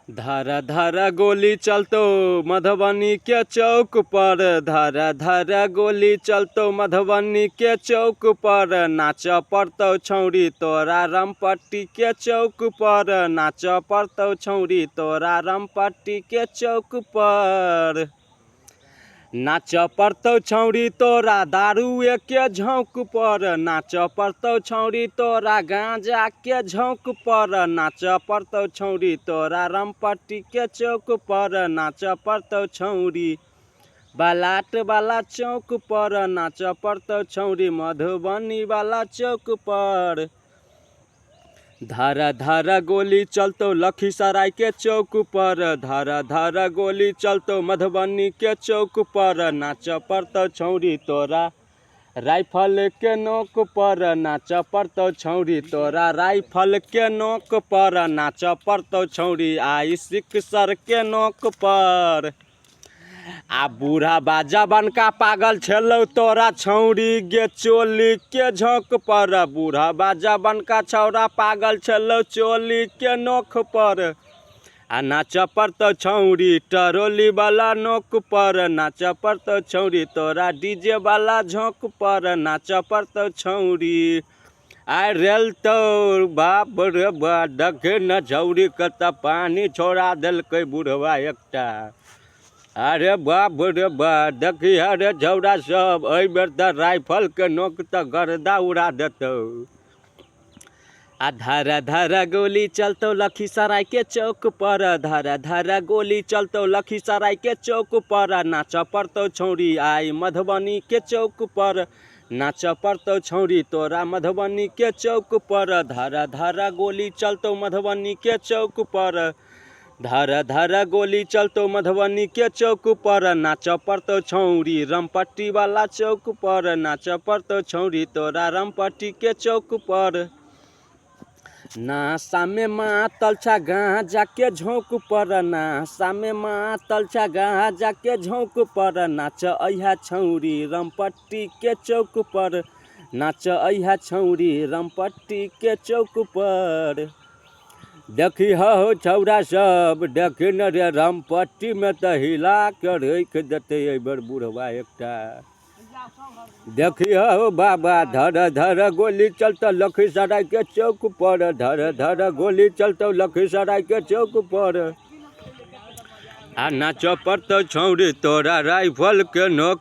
धारा धारा गोली चलतो मधुबनी के चौक पर, धारा धारा गोली चलतो मधुबनी के चौक पर, नाच पड़तो छौरी तोरा रामपट्टी के चौक पर, नाच पड़तो छौरी तोरा रामपट्टी के चौक पर, नाच पड़तो छौरी तोरा दारू के झोंक पर, नाच पड़तो छौरी तोरा गांजा के झोंक पर, नाच पड़तो छौरी तोरा रामपट्टी के चौक पर, नाच पड़तो छौरी बालाट वाला चौक पर, नाच पड़तो छौरी मधुबनी वाला चौक पर, धारा धारा गोली चलतो लखीसराय के चौक पर, धारा धारा गोली चलतो मधुबनी के चौक पर, नाच पड़तो छौरी तोरा राइफल के नोक पर, नाच पड़तो छौरी तोरा राइफल के नोक पर, नाच पड़तो छौरी आई सिक्सर के नोक पर, आ बूढ़ा बाजा बनका पागल छेलौ तोरा छौरी गे चोली के झोंक पर, बूढ़ा बाजा बनका छौरा पागल छेलौ चोली के नोक पर, आ नाच पड़तो छौरी टरोली वाला नोक पर, नाच पड़तो छौरी तोरा डीजे वाला झोंक पर, नाच पड़तो छौरी आइ रेल तो बाप रे बा देखे न छौरी कत पानी छोड़ा देलकै बुढ़वा एकटा, अरे बाप रे बा देखी अरे छौड़ा सब एहि बेर त राइफल के नोक त गर्दा उड़ा देतौ, आ धारा धारा गोली चलतो लखीसराय के चौक पर, धारा धारा गोली चलतो लखीसराय के चौक पर, नाच पड़तो छौरी आई मधुबनी के चौक पर, नाच पड़तो छौरी तोरा मधुबनी के चौक पर, धारा धारा गोली चलतो मधुबनी के चौक पर, धारा धारा गोली चलतो मधुबनी के चौक पर, नाच पड़तो छौरी रामपट्टी वाला चौक पर, नाच पड़तो छौरी तोरा रामपट्टी के चौक पर, नासा में मातल छा गांजा के झोंक पर, नासा में मातल छा गांजा के झोंक पर, नाच अइहा छौरी रामपट्टी के चौक पर, नाच अइहा छौरी रामपट्टी के चौक पर, देखी हो छौरा सब देखी न रे रामपट्टी में त हिला के रख देते एहि बेर बुढ़वा एकटा, देखी हो बाबा धर धर गोली चलतो लखीसराय के चौक पर, धर धर गोली चलतो लखीसराय के चौक पर, आ नाच पड़तो छौरी तोरा राइफल के नोक